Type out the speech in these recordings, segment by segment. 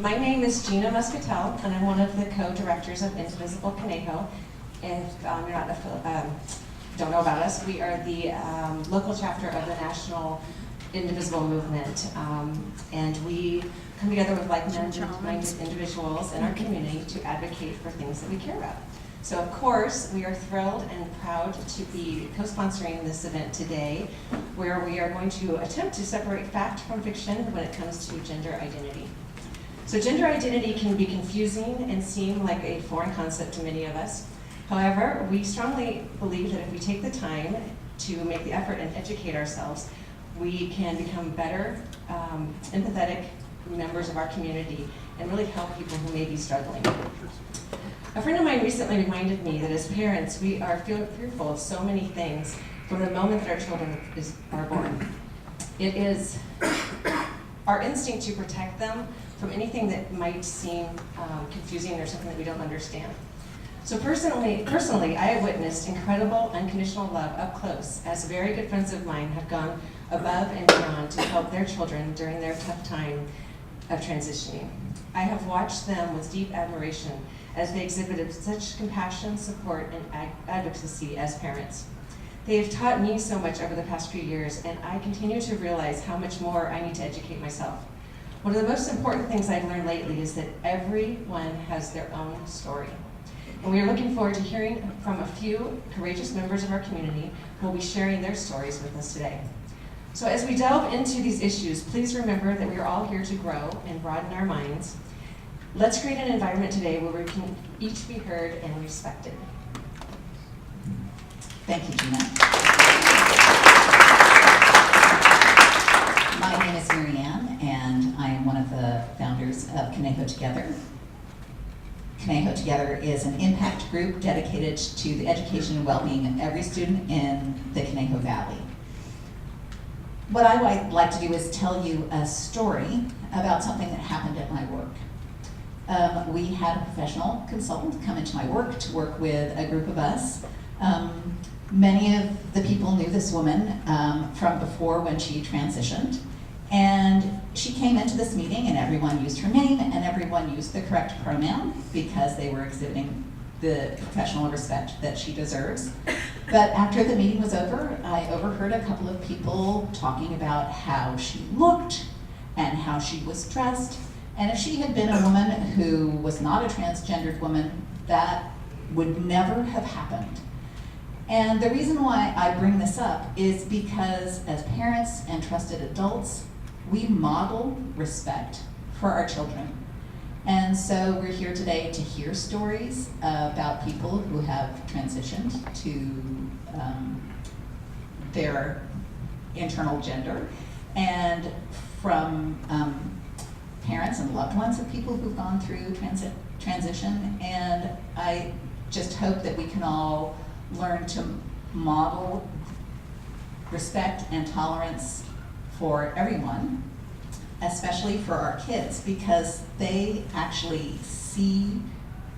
My name is Gina Muscatel, and I'm one of the co-directors of Indivisible Conejo. If you're not don't know about us, we are the local chapter of the national Indivisible movement, and we come together with like-minded individuals in our community to advocate for things that we care about. So of course, we are thrilled and proud to be co-sponsoring this event today, where we are going to attempt to separate fact from fiction when it comes to gender identity. So gender identity can be confusing and seem like a foreign concept to many of us. However, we strongly believe that if we take the time to make the effort and educate ourselves, we can become better, empathetic members of our community and really help people who may be struggling. A friend of mine recently reminded me that as parents, we are fearful of so many things from the moment that our children are born. It is our instinct to protect them from anything that might seem confusing or something that we don't understand. So personally, I have witnessed incredible unconditional love up close, as very good friends of mine have gone above and beyond to help their children during their tough time of transitioning. I have watched them with deep admiration as they exhibited such compassion, support, and advocacy as parents. They have taught me so much over the past few years, and I continue to realize how much more I need to educate myself. One of the most important things I've learned lately is that everyone has their own story. And we are looking forward to hearing from a few courageous members of our community who will be sharing their stories with us today. So as we delve into these issues, please remember that we are all here to grow and broaden our minds. Let's create an environment today where we can each be heard and respected. Thank you, Gina. My name is Mary Ann, and I am one of the founders of Conejo Together. Conejo Together is an impact group dedicated to the education and well-being of every student in the Conejo Valley. What I would like to do is tell you a story about something that happened at my work. We had a professional consultant come into my work to work with a group of us. Many of the people knew this woman from before when she transitioned. And she came into this meeting and everyone used her name and everyone used the correct pronoun because they were exhibiting the professional respect that she deserves. But after the meeting was over, I overheard a couple of people talking about how she looked and how she was dressed. And if she had been a woman who was not a transgendered woman, that would never have happened. And the reason why I bring this up is because as parents and trusted adults, we model respect for our children. And so we're here today to hear stories about people who have transitioned to their internal gender, and from parents and loved ones of people who've gone through transition. And I just hope that we can all learn to model respect and tolerance for everyone, especially for our kids, because they actually see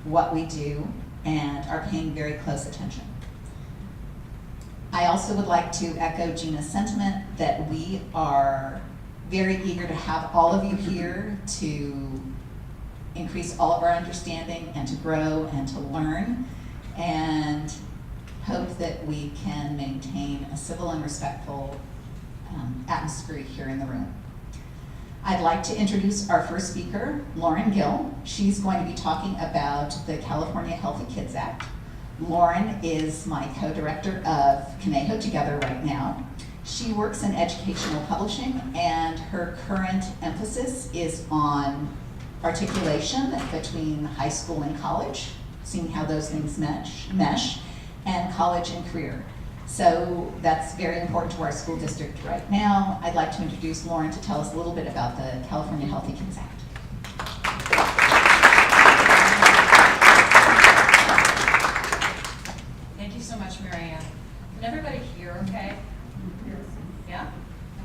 what we do and are paying very close attention. I also would like to echo Gina's sentiment that we are very eager to have all of you here to increase all of our understanding and to grow and to learn, and hope that we can maintain a civil and respectful atmosphere here in the room. I'd like to introduce our first speaker, Lauren Gill. She's going to be talking about the California Healthy Kids Act. Lauren is my co-director of Conejo Together right now. She works in educational publishing, and her current emphasis is on articulation between high school and college, seeing how those things mesh, and college and career. So that's very important to our school district right now. I'd like to introduce Lauren to tell us a little bit about the California Healthy Kids Act. Thank you so much, Mary Ann. Can everybody hear okay? Yeah?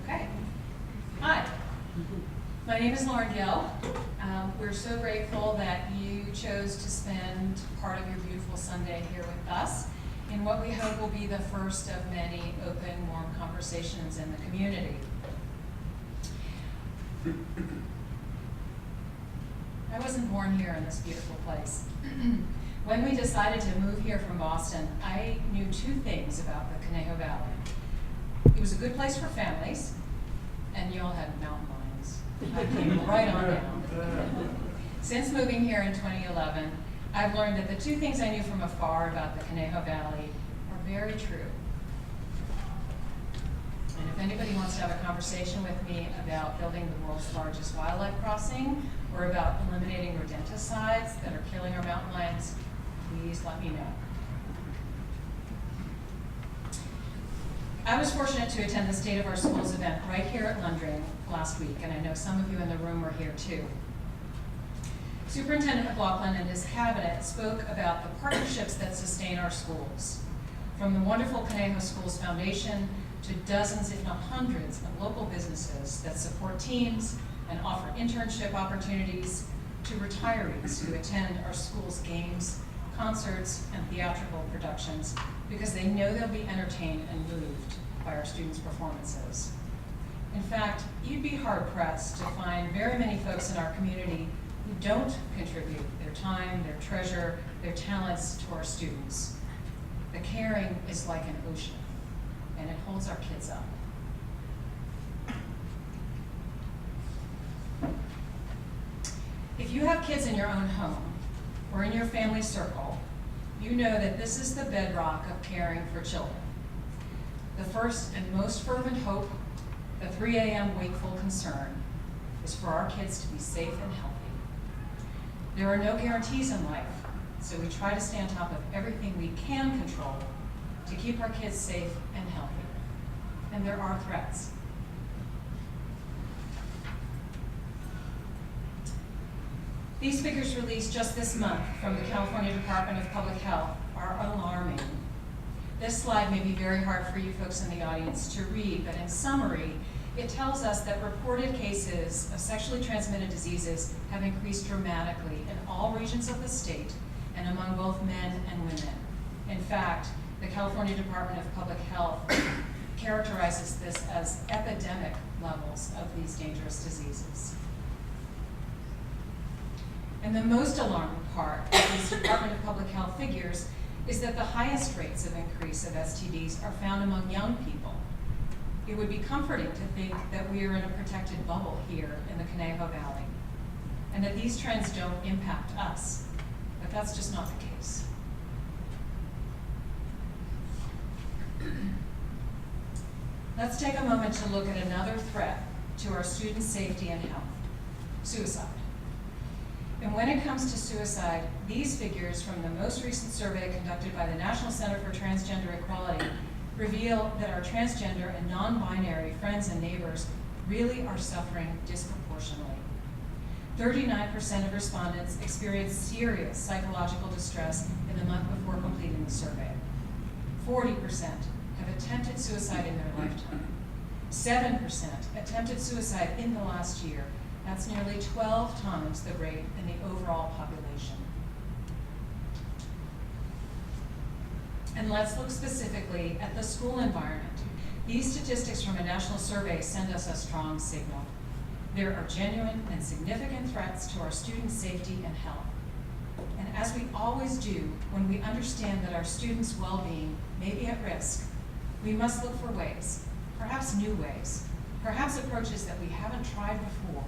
Okay. Hi. My name is Lauren Gill. We're so grateful that you chose to spend part of your beautiful Sunday here with us in what we hope will be the first of many open, warm conversations in the community. wasn't born here in this beautiful place. When we decided to move here from Boston, I knew two things about the Conejo Valley. It was a good place for families, and y'all had mountain lions. I came right on down. Since moving here in 2011, I've learned that the two things I knew from afar about the Conejo Valley are very true. And if anybody wants to have a conversation with me about building the world's largest wildlife crossing or about eliminating rodenticides that are killing our mountain lions, please let me know. I was fortunate to attend the State of Our Schools event right here at Lundring last week, and I know some of you in the room were here too. Superintendent McLaughlin and his cabinet spoke about the partnerships that sustain our schools, from the wonderful Conejo Schools Foundation to dozens, if not hundreds, of local businesses that support teams and offer internship opportunities, to retirees who attend our schools' games, concerts, and theatrical productions because they know they'll be entertained and moved by our students' performances. In fact, you'd be hard-pressed to find very many folks in our community who don't contribute their time, their treasure, their talents to our students. The caring is like an ocean, and it holds our kids up. If you have kids in your own home or in your family circle, you know that this is the bedrock of caring for children. The first and most fervent hope, the 3 a.m. wakeful concern, is for our kids to be safe and healthy. There are no guarantees in life, so we try to stay on top of everything we can control to keep our kids safe and healthy. And there are threats. These figures released just this month from the California Department of Public Health are alarming. This slide may be very hard for you folks in the audience to read, but in summary, it tells us that reported cases of sexually transmitted diseases have increased dramatically in all regions of the state and among both men and women. In fact, the California Department of Public Health characterizes this as epidemic levels of these dangerous diseases. And the most alarming part of these Department of Public Health figures is that the highest rates of increase of STDs are found among young people. It would be comforting to think that we are in a protected bubble here in the Conejo Valley, and that these trends don't impact us, but that's just not the case. Let's take a moment to look at another threat to our students' safety and health: suicide. And when it comes to suicide, these figures from the most recent survey conducted by the National Center for Transgender Equality reveal that our transgender and non-binary friends and neighbors really are suffering disproportionately. 39% of respondents experienced serious psychological distress in the month before completing the survey. 40% have attempted suicide in their lifetime. 7% attempted suicide in the last year. That's nearly 12 times the rate in the overall population. And let's look specifically at the school environment. These statistics from a national survey send us a strong signal. There are genuine and significant threats to our students' safety and health. And as we always do when we understand that our students' well-being may be at risk, we must look for ways, perhaps new ways, perhaps approaches that we haven't tried before,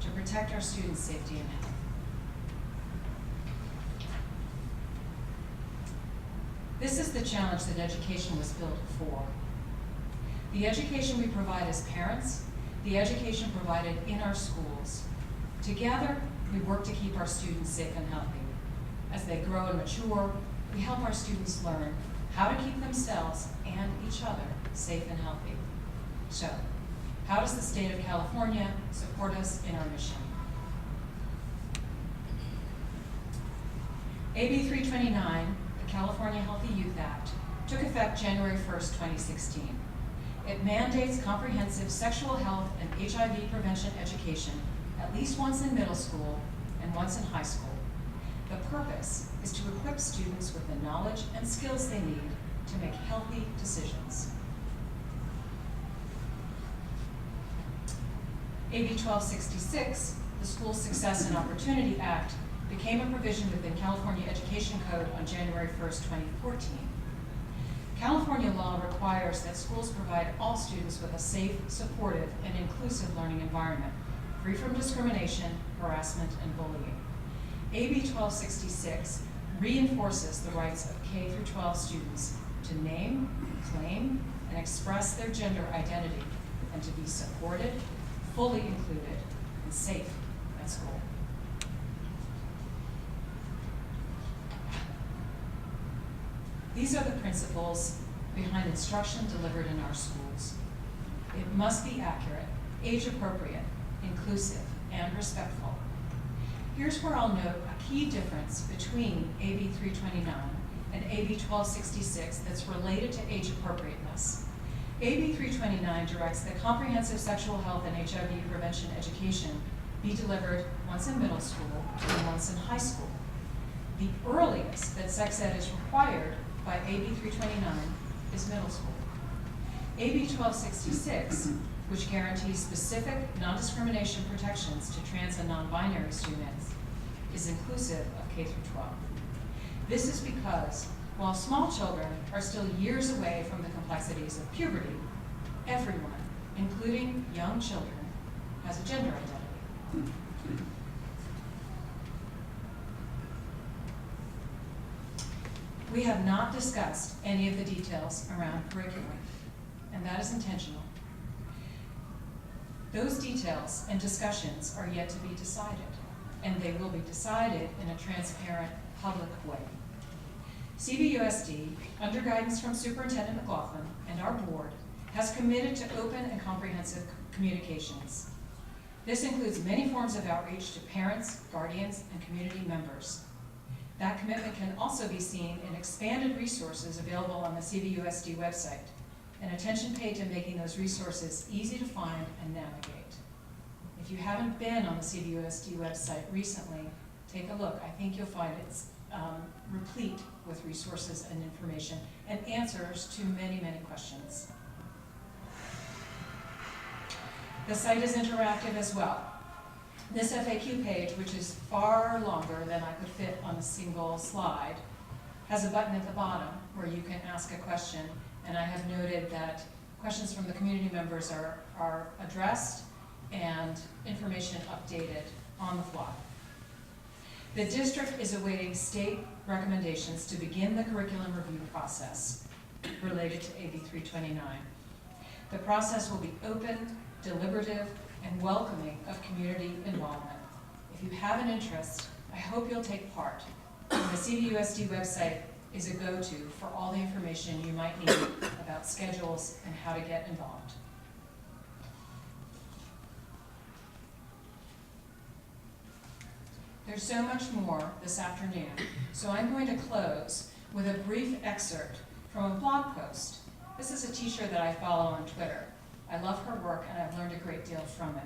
to protect our students' safety and health. This is the challenge that education was built for. The education we provide as parents, the education provided in our schools. Together, we work to keep our students safe and healthy. As they grow and mature, we help our students learn how to keep themselves and each other safe and healthy. So, how does the state of California support us in our mission? AB 329, the California Healthy Youth Act, took effect January 1st, 2016. It mandates comprehensive sexual health and HIV prevention education at least once in middle school and once in high school. The purpose is to equip students with the knowledge and skills they need to make healthy decisions. AB 1266, the the School Success and Opportunity Act became a provision within California Education Code on January 1st, 2014. California law requires that schools provide all students with a safe, supportive, and inclusive learning environment, free from discrimination, harassment, and bullying. AB 1266 reinforces the rights of K through 12 students to name, claim, and express their gender identity, and to be supported, fully included, and safe at school. These are the principles behind instruction delivered in our schools. It must be accurate, age-appropriate, inclusive, and respectful. Here's where I'll note a key difference between AB 329 and AB 1266 that's related to age appropriateness. AB 329 directs that comprehensive sexual health and HIV prevention education be delivered once in middle school and once in high school. The earliest that sex ed is required by AB 329 is middle school. AB 1266, which guarantees specific non-discrimination protections to trans and non-binary students, is inclusive of K through 12. This is because while small children are still years away from the complexities of puberty, everyone, including young children, has a gender identity. We have not discussed any of the details around curriculum, and that is intentional. Those details and discussions are yet to be decided, and they will be decided in a transparent, public way. CVUSD, under guidance from Superintendent McLaughlin and our board, has committed to open and comprehensive communications. This includes many forms of outreach to parents, guardians, and community members. That commitment can also be seen in expanded resources available on the CVUSD website, and attention paid to making those resources easy to find and navigate. If you haven't been on the CVUSD website recently, take a look. I think you'll find it's replete with resources and information and answers to many, many questions. The site is interactive as well. This FAQ page, which is far longer than I could fit on a single slide, has a button at the bottom where you can ask a question, and I have noted that questions from the community members are addressed and information updated on the fly. The district is awaiting state recommendations to begin the curriculum review process related to AB 329. The process will be open, deliberative, and welcoming of community involvement. If you have an interest, I hope you'll take part. The CVUSD website is a go-to for all the information you might need about schedules and how to get involved. There's so much more this afternoon, so I'm going to close with a brief excerpt from a blog post. This is a teacher that I follow on Twitter. I love her work and I've learned a great deal from it.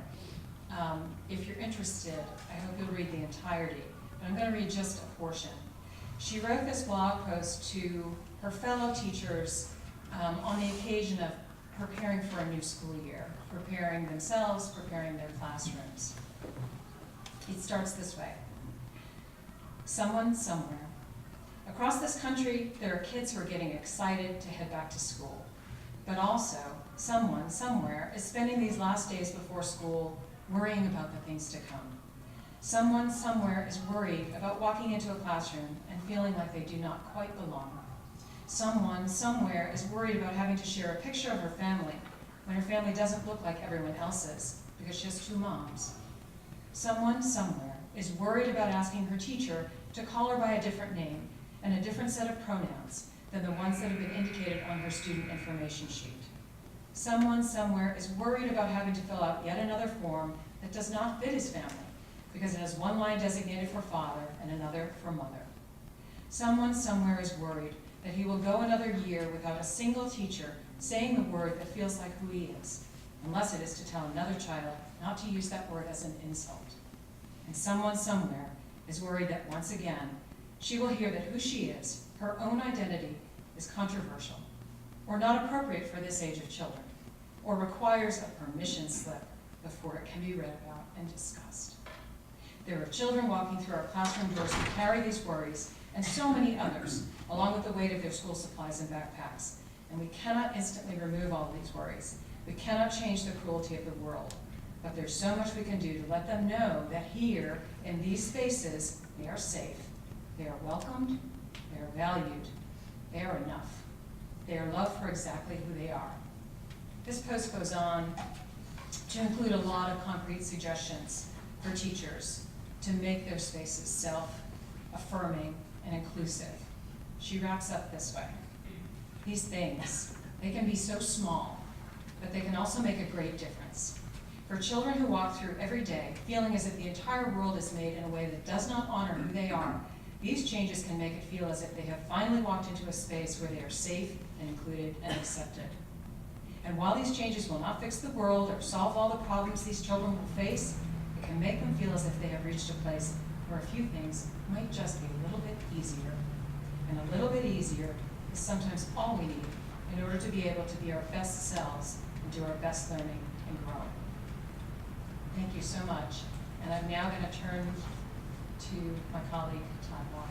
If you're interested, I hope you'll read the entirety, but I'm going to read just a portion. She wrote this blog post to her fellow teachers on the occasion of preparing for a new school year, preparing themselves, preparing their classrooms. It starts this way. Someone somewhere. Across this country, there are kids who are getting excited to head back to school. But also, someone somewhere is spending these last days before school worrying about the things to come. Someone somewhere is worried about walking into a classroom and feeling like they do not quite belong. Someone somewhere is worried about having to share a picture of her family when her family doesn't look like everyone else's because she has two moms. Someone somewhere is worried about asking her teacher to call her by a different name and a different set of pronouns than the ones that have been indicated on her student information sheet. Someone somewhere is worried about having to fill out yet another form that does not fit his family because it has one line designated for father and another for mother. Someone somewhere is worried that he will go another year without a single teacher saying the word that feels like who he is, unless it is to tell another child not to use that word as an insult. And someone somewhere is worried that once again, she will hear that who she is, her own identity, is controversial, or not appropriate for this age of children, or requires a permission slip before it can be read about and discussed. There are children walking through our classroom doors who carry these worries, and so many others, along with the weight of their school supplies and backpacks. And we cannot instantly remove all of these worries. We cannot change the cruelty of the world. But there's so much we can do to let them know that here, in these spaces, they are safe. They are welcomed, they are valued, they are enough. They are loved for exactly who they are. This post goes on to include a lot of concrete suggestions for teachers to make their spaces self-affirming and inclusive. She wraps up this way. These things, they can be so small, but they can also make a great difference. For children who walk through every day feeling as if the entire world is made in a way that does not honor who they are, these changes can make it feel as if they have finally walked into a space where they are safe and included and accepted. And while these changes will not fix the world or solve all the problems these children will face, it can make them feel as if they have reached a place where a few things might just be a little bit easier. And a little bit easier is sometimes all we need in order to be able to be our best selves and do our best learning and growing. Thank you so much. And I'm now going to turn to my colleague, Todd Walker.